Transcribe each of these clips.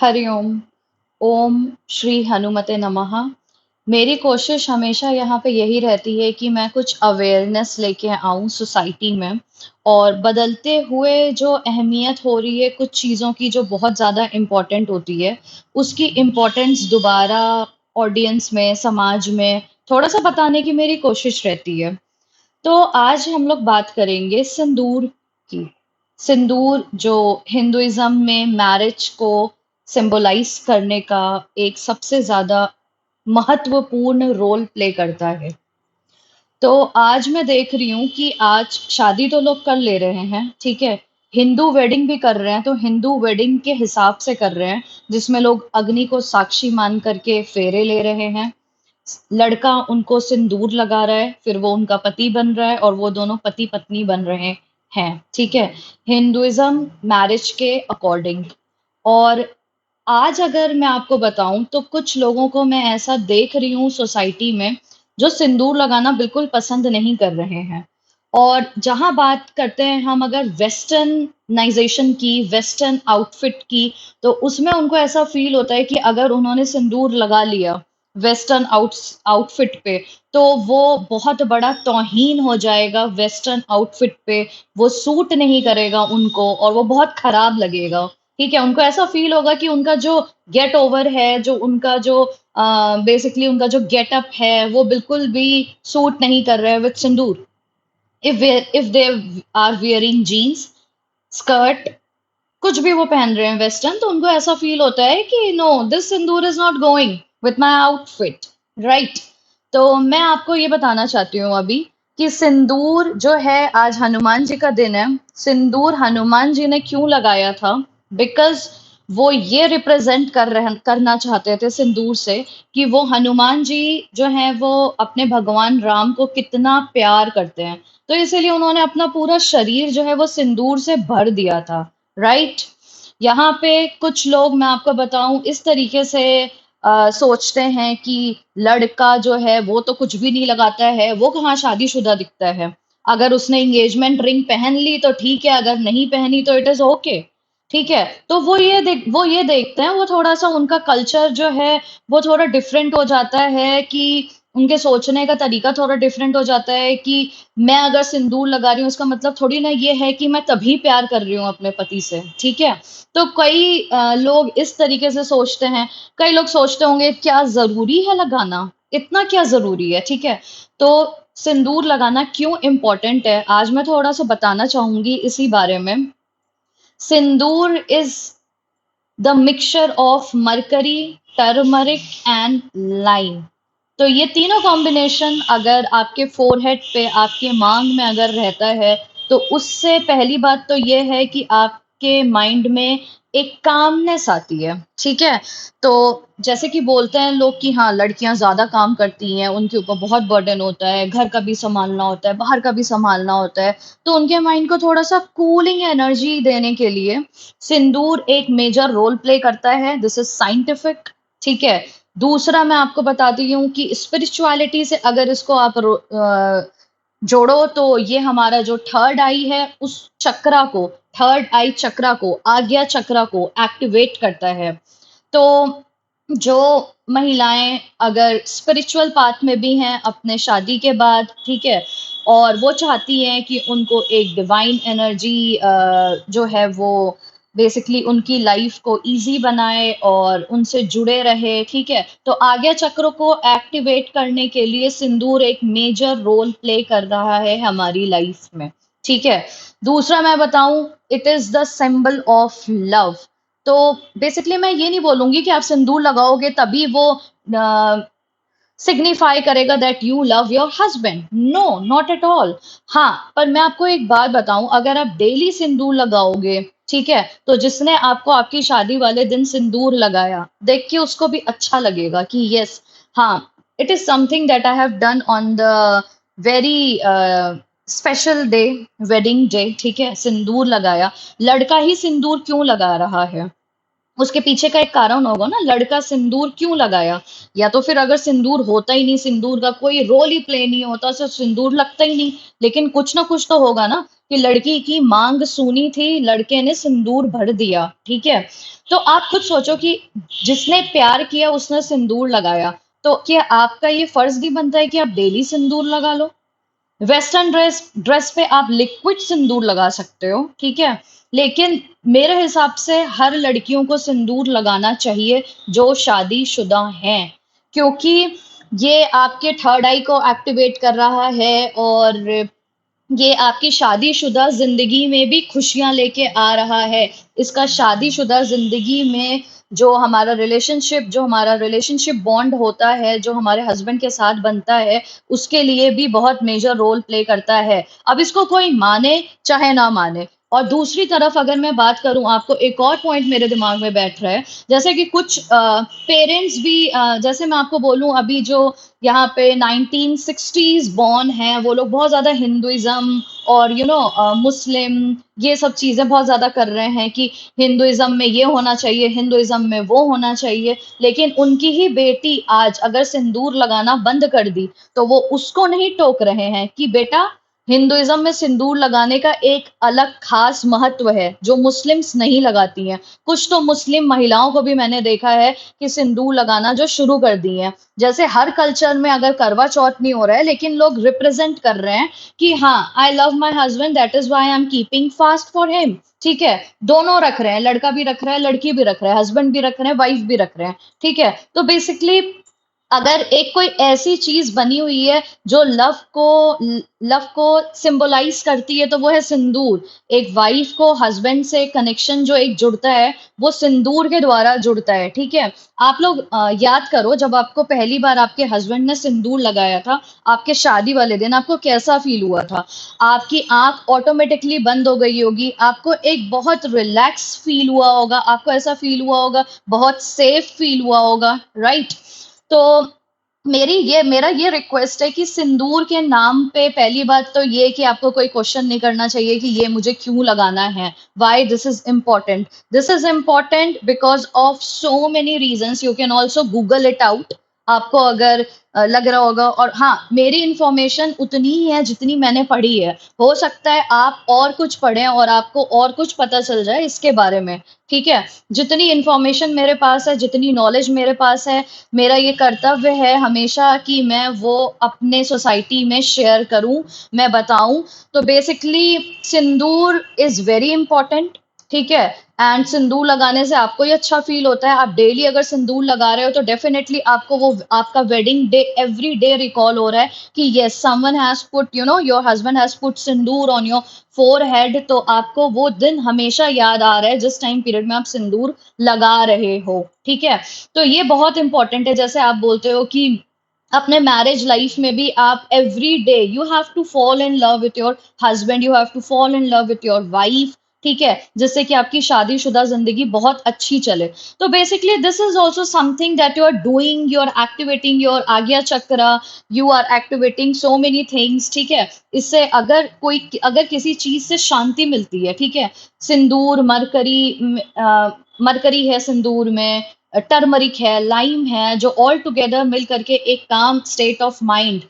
हरि ओम। ओम श्री हनुमते नमः। मेरी कोशिश हमेशा यहाँ पे यही रहती है कि मैं कुछ अवेयरनेस लेके आऊँ सोसाइटी में, और बदलते हुए जो अहमियत हो रही है कुछ चीज़ों की जो बहुत ज़्यादा इम्पोर्टेंट होती है, उसकी इम्पोर्टेंस दोबारा ऑडियंस में, समाज में थोड़ा सा बताने की मेरी कोशिश रहती है। तो आज हम लोग बात करेंगे सिंदूर की। सिंदूर जो हिंदुइज्म में मैरिज को सिंबलाइज करने का एक सबसे ज्यादा महत्वपूर्ण रोल प्ले करता है। तो आज मैं देख रही हूँ कि आज शादी तो लोग कर ले रहे हैं, ठीक है। हिंदू वेडिंग भी कर रहे हैं, तो हिंदू वेडिंग के हिसाब से कर रहे हैं, जिसमें लोग अग्नि को साक्षी मान करके फेरे ले रहे हैं। लड़का उनको सिंदूर लगा रहा है, फिर वो उनका पति बन रहा है और वो दोनों पति पत्नी बन रहे हैं, ठीक है, हिंदुइज्म मैरिज के अकॉर्डिंग। और आज अगर मैं आपको बताऊं तो कुछ लोगों को मैं ऐसा देख रही हूँ सोसाइटी में जो सिंदूर लगाना बिल्कुल पसंद नहीं कर रहे हैं। और जहां बात करते हैं हम अगर वेस्टर्नाइजेशन की, वेस्टर्न आउटफिट की, तो उसमें उनको ऐसा फील होता है कि अगर उन्होंने सिंदूर लगा लिया वेस्टर्न आउटफिट पे, तो वो बहुत बड़ा तौहीन हो जाएगा वेस्टर्न आउटफिट पे। वो सूट नहीं करेगा उनको और वो बहुत खराब लगेगा, ठीक है। उनको ऐसा फील होगा कि उनका जो गेट ओवर है, जो उनका जो बेसिकली उनका जो गेटअप है, वो बिल्कुल भी सूट नहीं कर रहा है with sindoor. If they are wearing jeans, skirt, कुछ भी वो पहन रहे हैं वेस्टर्न, तो उनको ऐसा फील होता है कि no, this sindoor is not going with my outfit, right. तो मैं आपको ये बताना चाहती हूँ अभी कि सिंदूर जो है, आज हनुमान जी का दिन है। सिंदूर हनुमान जी ने क्यों लगाया था? बिकॉज वो ये रिप्रेजेंट करना चाहते थे सिंदूर से कि वो हनुमान जी जो है वो अपने भगवान राम को कितना प्यार करते हैं। तो इसीलिए उन्होंने अपना पूरा शरीर जो है वो सिंदूर से भर दिया था, राइट। यहाँ पे कुछ लोग, मैं आपको बताऊं, इस तरीके से सोचते हैं कि लड़का जो है वो तो कुछ भी नहीं लगाता है, वो कहाँ शादीशुदा दिखता है। अगर उसने एंगेजमेंट रिंग पहन ली तो ठीक है, अगर नहीं पहनी तो इट इज ओके, ठीक है। तो वो ये देखते हैं, वो थोड़ा सा उनका कल्चर जो है वो थोड़ा डिफरेंट हो जाता है कि उनके सोचने का तरीका थोड़ा डिफरेंट हो जाता है कि मैं अगर सिंदूर लगा रही हूँ इसका मतलब थोड़ी ना ये है कि मैं तभी प्यार कर रही हूँ अपने पति से, ठीक है। तो कई लोग इस तरीके से सोचते हैं। कई लोग सोचते होंगे क्या जरूरी है लगाना, इतना क्या जरूरी है, ठीक है। तो सिंदूर लगाना क्यों इम्पोर्टेंट है, आज मैं थोड़ा सा बताना चाहूंगी इसी बारे में। Sindoor is the mixture of mercury, turmeric and lime. तो ये तीनों कॉम्बिनेशन अगर आपके फोरहेड पे, आपके मांग में अगर रहता है, तो उससे पहली बात तो ये है कि आपके माइंड में एक कामनेस आती है, ठीक है। तो जैसे कि बोलते हैं लोग कि हाँ, लड़कियां ज्यादा काम करती हैं, उनके ऊपर बहुत बर्डन होता है, घर का भी संभालना होता है, बाहर का भी संभालना होता है। तो उनके माइंड को थोड़ा सा कूलिंग एनर्जी देने के लिए सिंदूर एक मेजर रोल प्ले करता है। दिस इज साइंटिफिक, ठीक है। दूसरा मैं आपको बताती हूँ कि स्पिरिचुअलिटी से अगर इसको आप जोड़ो, तो ये हमारा जो थर्ड आई है उस चक्रा को, थर्ड आई चक्रा को, आज्ञा चक्रा को एक्टिवेट करता है। तो जो महिलाएं अगर स्पिरिचुअल पाथ में भी हैं अपने शादी के बाद, ठीक है, और वो चाहती हैं कि उनको एक डिवाइन एनर्जी जो है वो बेसिकली उनकी लाइफ को इजी बनाए और उनसे जुड़े रहे, ठीक है, तो आज्ञा चक्र को एक्टिवेट करने के लिए सिंदूर एक मेजर रोल प्ले कर रहा है हमारी लाइफ में, ठीक है। दूसरा मैं बताऊं, it is the symbol of love. तो बेसिकली मैं ये नहीं बोलूंगी कि आप सिंदूर लगाओगे तभी वो सिग्निफाई करेगा that you love your husband, no, not at all. हाँ, पर मैं आपको एक बात बताऊं, अगर आप डेली सिंदूर लगाओगे, ठीक है, तो जिसने आपको आपकी शादी वाले दिन सिंदूर लगाया देख के उसको भी अच्छा लगेगा कि यस, हाँ, it is something that I have done on the very special day, wedding day, ठीक है, सिंदूर लगाया। लड़का ही सिंदूर क्यों लगा रहा है? उसके पीछे का एक कारण होगा ना, लड़का सिंदूर क्यों लगाया। या तो फिर अगर सिंदूर होता ही नहीं, सिंदूर का कोई रोल ही प्ले नहीं होता, तो सिंदूर लगता ही नहीं। लेकिन कुछ ना कुछ तो होगा ना, कि लड़की की मांग सुनी थी, लड़के ने सिंदूर भर दिया, ठीक है। तो आप खुद सोचो कि जिसने प्यार किया उसने सिंदूर लगाया, तो क्या आपका ये फर्ज नहीं बनता है कि आप डेली सिंदूर लगा लो। वेस्टर्न ड्रेस ड्रेस पे आप लिक्विड सिंदूर लगा सकते हो, ठीक है। लेकिन मेरे हिसाब से हर लड़कियों को सिंदूर लगाना चाहिए जो शादीशुदा हैं, क्योंकि ये आपके थर्ड आई को एक्टिवेट कर रहा है, और ये आपकी शादीशुदा जिंदगी में भी खुशियां लेके आ रहा है। इसका शादीशुदा जिंदगी में जो हमारा रिलेशनशिप बॉन्ड होता है, जो हमारे हस्बैंड के साथ बनता है, उसके लिए भी बहुत मेजर रोल प्ले करता है। अब इसको कोई माने चाहे ना माने। और दूसरी तरफ अगर मैं बात करूं, आपको एक और पॉइंट मेरे दिमाग में बैठ रहा है, जैसे कि कुछ पेरेंट्स भी, जैसे मैं आपको बोलूं, अभी जो यहाँ पे 1960s बॉर्न हैं, वो लोग बहुत ज्यादा हिंदुइज्म और मुस्लिम, ये सब चीजें बहुत ज्यादा कर रहे हैं कि हिंदुइज्म में ये होना चाहिए, हिंदुइज्म में वो होना चाहिए। लेकिन उनकी ही बेटी आज अगर सिंदूर लगाना बंद कर दी, तो वो उसको नहीं टोक रहे हैं कि बेटा, हिंदुइज्म में सिंदूर लगाने का एक अलग खास महत्व है जो मुस्लिम्स नहीं लगाती हैं। कुछ तो मुस्लिम महिलाओं को भी मैंने देखा है कि सिंदूर लगाना जो शुरू कर दी हैं। जैसे हर कल्चर में अगर करवा चौथ नहीं हो रहा है, लेकिन लोग रिप्रेजेंट कर रहे हैं कि हाँ, I love my husband, that is why I am keeping fast for him, ठीक है। दोनों रख रहे हैं, लड़का भी रख रहा है, लड़की भी रख रहा है, हस्बैंड भी रख रहे हैं, वाइफ भी रख रहे हैं, ठीक है। तो बेसिकली अगर एक कोई ऐसी चीज बनी हुई है जो लव को सिंबलाइज करती है, तो वो है सिंदूर। एक वाइफ को हस्बैंड से कनेक्शन जो एक जुड़ता है, वो सिंदूर के द्वारा जुड़ता है, ठीक है। आप लोग याद करो, जब आपको पहली बार आपके हस्बैंड ने सिंदूर लगाया था, आपके शादी वाले दिन आपको कैसा फील हुआ था। आपकी आंख ऑटोमेटिकली बंद हो गई होगी, आपको एक बहुत रिलैक्स फील हुआ होगा, आपको ऐसा फील हुआ होगा, बहुत सेफ फील हुआ होगा, राइट। तो मेरा ये रिक्वेस्ट है कि सिंदूर के नाम पे पहली बात तो ये कि आपको कोई क्वेश्चन नहीं करना चाहिए कि ये मुझे क्यों लगाना है, why this is important because of so many reasons, you can also Google it out. आपको अगर लग रहा होगा, और हाँ, मेरी इंफॉर्मेशन उतनी ही है जितनी मैंने पढ़ी है। हो सकता है आप और कुछ पढ़ें और आपको और कुछ पता चल जाए इसके बारे में, ठीक है। जितनी इंफॉर्मेशन मेरे पास है, जितनी नॉलेज मेरे पास है, मेरा ये कर्तव्य है हमेशा कि मैं वो अपने सोसाइटी में शेयर करूं, मैं बताऊं। तो basically Sindoor is very important, ठीक है। एंड सिंदूर लगाने से आपको ही अच्छा फील होता है। आप डेली अगर सिंदूर लगा रहे हो, तो डेफिनेटली आपको वो आपका wedding day every day recall हो रहा है कि yes, someone has put, your husband has put Sindoor on your forehead. तो आपको वो दिन हमेशा याद आ रहा है जिस टाइम पीरियड में आप सिंदूर लगा रहे हो, ठीक है। तो ये बहुत इंपॉर्टेंट है। जैसे आप बोलते हो कि अपने मैरिज लाइफ में भी आप every day you have to fall in love with your husband, you have to fall in love with your wife, ठीक है, जिससे कि आपकी शादीशुदा जिंदगी बहुत अच्छी चले। तो basically this is also something that you are doing, you are activating your Ajna chakra, you are activating so many things, ठीक है। इससे अगर किसी चीज से शांति मिलती है, ठीक है। सिंदूर, मरकरी है सिंदूर में, टर्मरिक है, लाइम है, जो ऑल टुगेदर मिल करके एक काम स्टेट ऑफ माइंड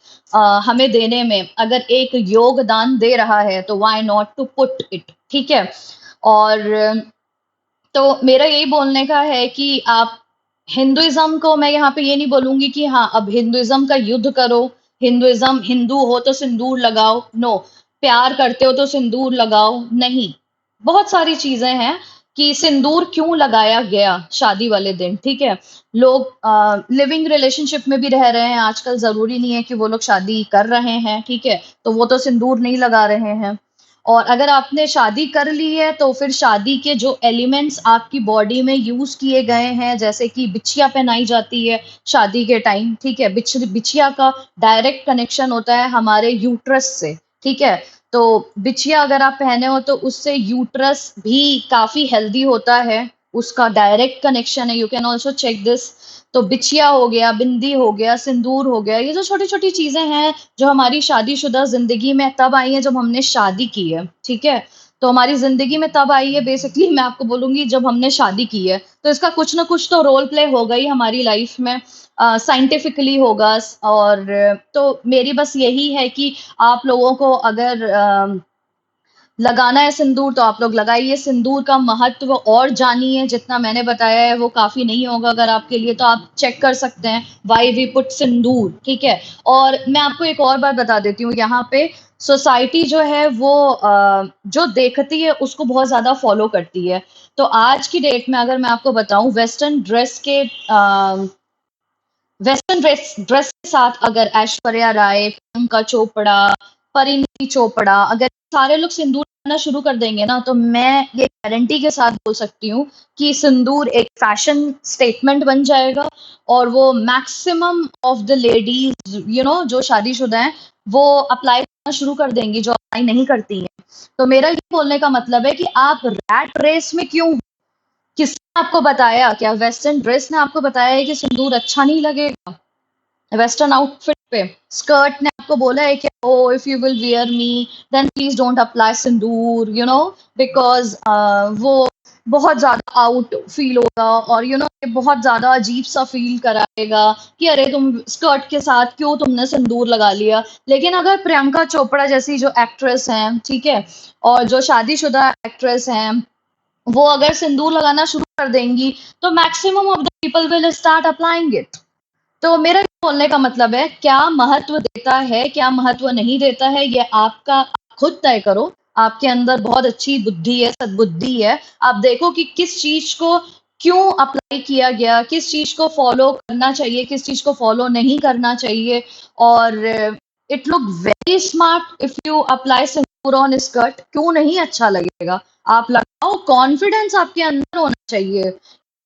हमें देने में अगर एक योगदान दे रहा है, तो why not to put it, ठीक है। और तो मेरा यही बोलने का है कि आप हिंदुइज्म को, मैं यहाँ पे ये नहीं बोलूंगी कि हाँ, अब हिंदुइज्म का युद्ध करो, हिंदुइज्म, हिंदू हो तो सिंदूर लगाओ, नो। प्यार करते हो तो सिंदूर लगाओ, नहीं। बहुत सारी चीजें हैं कि सिंदूर क्यों लगाया गया शादी वाले दिन, ठीक है। लोग लिविंग रिलेशनशिप में भी रह रहे हैं आजकल, जरूरी नहीं है कि वो लोग शादी कर रहे हैं, ठीक है। तो वो तो सिंदूर नहीं लगा रहे हैं। और अगर आपने शादी कर ली है, तो फिर शादी के जो एलिमेंट्स आपकी बॉडी में यूज किए गए हैं, जैसे कि बिछिया पहनाई जाती है शादी के टाइम, ठीक है। बिछिया का डायरेक्ट कनेक्शन होता है हमारे यूट्रस से, ठीक है। तो बिछिया अगर आप पहने हो, तो उससे यूट्रस भी काफी हेल्दी होता है, उसका डायरेक्ट कनेक्शन है, you can also check this. तो बिछिया हो गया, बिंदी हो गया, सिंदूर हो गया, ये जो छोटी छोटी चीजें हैं जो हमारी शादीशुदा जिंदगी में तब आई है जब हमने शादी की है, ठीक है। तो हमारी ज़िंदगी में तब आई है बेसिकली, मैं आपको बोलूँगी जब हमने शादी की है। तो इसका कुछ ना कुछ तो रोल प्ले होगा ही हमारी लाइफ़ में, साइंटिफिकली होगा। और तो मेरी बस यही है कि आप लोगों को अगर लगाना है सिंदूर तो आप लोग लगाइए। सिंदूर का महत्व और जानिए, जितना मैंने बताया है वो काफ़ी नहीं होगा अगर आपके लिए, तो आप चेक कर सकते हैं व्हाई वी पुट सिंदूर, ठीक है? और मैं आपको एक और बात बता देती हूँ, यहाँ पे सोसाइटी जो है वो जो देखती है उसको बहुत ज़्यादा फॉलो करती है। तो आज की डेट में अगर मैं आपको बताऊँ, वेस्टर्न ड्रेस ड्रेस के साथ अगर ऐश्वर्या राय, प्रियंका चोपड़ा, परिणीति चोपड़ा, अगर सारे लोग सिंदूर लगाना शुरू कर देंगे ना, तो मैं ये गारंटी के साथ बोल सकती हूँ कि सिंदूर एक फैशन स्टेटमेंट बन जाएगा। और वो मैक्सिमम ऑफ द लेडीज जो शादीशुदा हैं, वो अप्लाई करना शुरू कर देंगी जो अप्लाई नहीं करती हैं। तो मेरा ये बोलने का मतलब है कि आप रैट रेस में क्यों? किसने आपको बताया? क्या वेस्टर्न ड्रेस ने आपको बताया है कि सिंदूर अच्छा नहीं लगेगा? वेस्टर्न आउटफिट पे स्कर्ट ने आपको बोला है कि oh if you will wear me then please don't apply sindoor, because वो बहुत ज्यादा आउट फील होगा, और ये बहुत ज्यादा अजीब सा फील कराएगा कि अरे तुम स्कर्ट के साथ क्यों तुमने सिंदूर लगा लिया। लेकिन अगर प्रियंका चोपड़ा जैसी जो एक्ट्रेस हैं, ठीक है, और जो शादीशुदा एक्ट्रेस हैं, वो अगर सिंदूर लगाना शुरू कर देंगी, तो maximum of the people will start applying it. तो मेरा ये बोलने का मतलब है, क्या महत्व देता है, क्या महत्व नहीं देता है, ये आपका, आप खुद तय करो। आपके अंदर बहुत अच्छी बुद्धि है, सद्बुद्धि है। आप देखो कि किस चीज को क्यों अप्लाई किया गया, किस चीज को फॉलो करना चाहिए, किस चीज को फॉलो नहीं करना चाहिए। और it look very smart if you apply Sindoor on skirt, क्यों नहीं अच्छा लगेगा? आप लगाओ, कॉन्फिडेंस आपके अंदर होना चाहिए।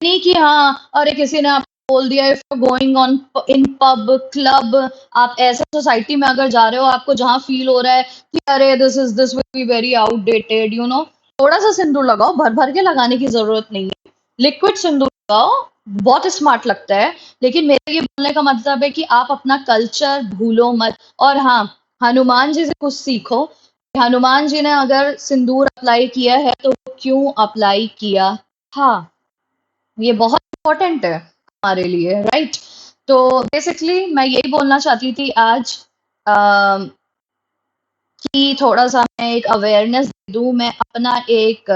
नहीं कि हाँ, अरे किसी ने आपको बोल दिया, if you going on in pub club, आप ऐसे सोसाइटी में अगर जा रहे हो, आपको जहाँ फील हो रहा है कि अरे this will be very outdated, थोड़ा सा सिंदूर लगाओ, भर भर के लगाने की जरूरत नहीं है। लिक्विड सिंदूर लगाओ, बहुत स्मार्ट लगता है। लेकिन मेरा ये बोलने का मतलब है कि आप अपना कल्चर भूलो मत। और हाँ, हनुमान जी से कुछ सीखो। हनुमान जी ने अगर सिंदूर अप्लाई किया है तो क्यों अप्लाई किया था, ये बहुत इम्पोर्टेंट है हमारे लिए, राइट? तो बेसिकली मैं यही बोलना चाहती थी आज, अम, कि थोड़ा सा मैं एक अवेयरनेस दूं, मैं अपना एक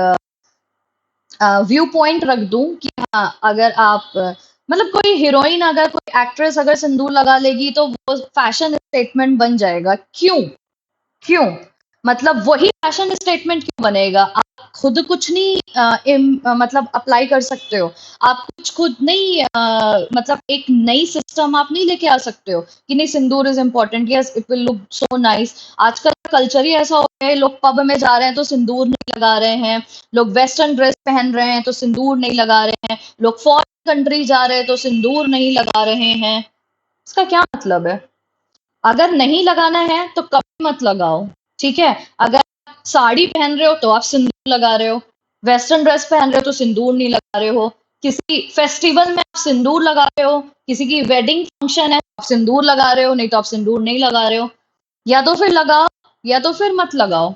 व्यू पॉइंट रख दूं कि हाँ, अगर आप मतलब कोई हीरोइन, अगर कोई एक्ट्रेस अगर सिंदूर लगा लेगी तो वो फैशन स्टेटमेंट बन जाएगा। क्यों? क्यों? मतलब वही फैशन स्टेटमेंट क्यों बनेगा? आप खुद कुछ नहीं मतलब अप्लाई कर सकते हो? आप कुछ खुद नहीं मतलब एक नई सिस्टम आप नहीं लेके आ सकते हो कि नहीं sindoor is important, yes it will look so nice. आजकल कल्चर ही ऐसा हो गया है, लोग पब में जा रहे हैं तो सिंदूर नहीं लगा रहे हैं, लोग वेस्टर्न ड्रेस पहन रहे हैं तो सिंदूर नहीं लगा रहे हैं, लोग फॉरेन कंट्री जा रहे हैं तो सिंदूर नहीं लगा रहे हैं। इसका क्या मतलब है? अगर नहीं लगाना है तो कभी मत लगाओ, ठीक है? अगर आप साड़ी पहन रहे हो तो आप सिंदूर लगा रहे हो, वेस्टर्न ड्रेस पहन रहे हो तो सिंदूर नहीं लगा रहे हो, किसी फेस्टिवल में आप सिंदूर लगा रहे हो, किसी की वेडिंग फंक्शन है आप सिंदूर लगा रहे हो, नहीं तो आप सिंदूर नहीं लगा रहे हो। या तो फिर लगाओ या तो फिर मत लगाओ।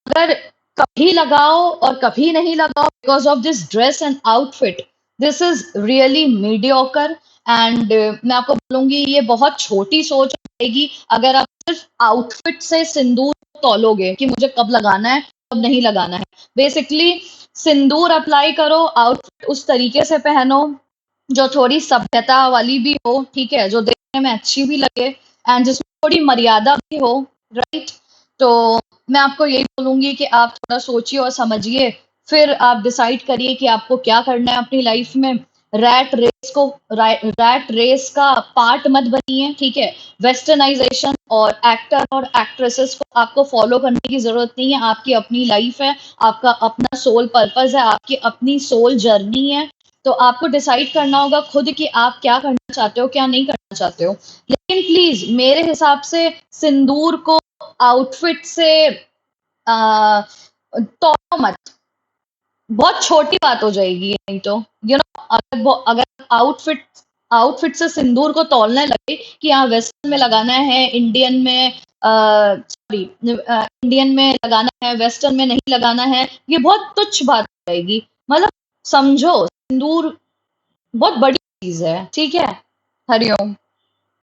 अगर कभी लगाओ और कभी नहीं लगाओ because of this dress and outfit, this is really mediocre. And मैं आपको बोलूंगी ये बहुत छोटी सोच रहेगी अगर आप सिर्फ आउटफिट से सिंदूर तौलोगे कि मुझे कब लगाना है कब नहीं लगाना है। बेसिकली सिंदूर अप्लाई करो, आउटफिट उस तरीके से पहनो जो थोड़ी सभ्यता वाली भी हो, ठीक है, जो देखने में अच्छी भी लगे एंड जिसमें थोड़ी मर्यादा भी हो, राइट? तो मैं आपको यही बोलूंगी कि आप थोड़ा सोचिए और समझिए, फिर आप डिसाइड करिए कि आपको क्या करना है अपनी लाइफ में। रैट रेस का पार्ट मत बनिए, ठीक है? वेस्टर्नाइजेशन और एक्टर और एक्ट्रेसेस को आपको फॉलो करने की जरूरत नहीं है। आपकी अपनी लाइफ है, आपका अपना सोल पर्पस है, आपकी अपनी सोल जर्नी है। तो आपको डिसाइड करना होगा खुद कि आप क्या करना चाहते हो, क्या नहीं करना चाहते हो। लेकिन प्लीज मेरे हिसाब से सिंदूर को आउटफिट से तोड़ो मत, बहुत छोटी बात हो जाएगी नहीं तो। अगर आउटफिट से सिंदूर को तौलने लगे कि हाँ वेस्टर्न में लगाना है, इंडियन में इंडियन में लगाना है, वेस्टर्न में नहीं लगाना है, ये बहुत तुच्छ बात रहेगी। मतलब समझो, सिंदूर बहुत बड़ी चीज है। ठीक है। हरिओम।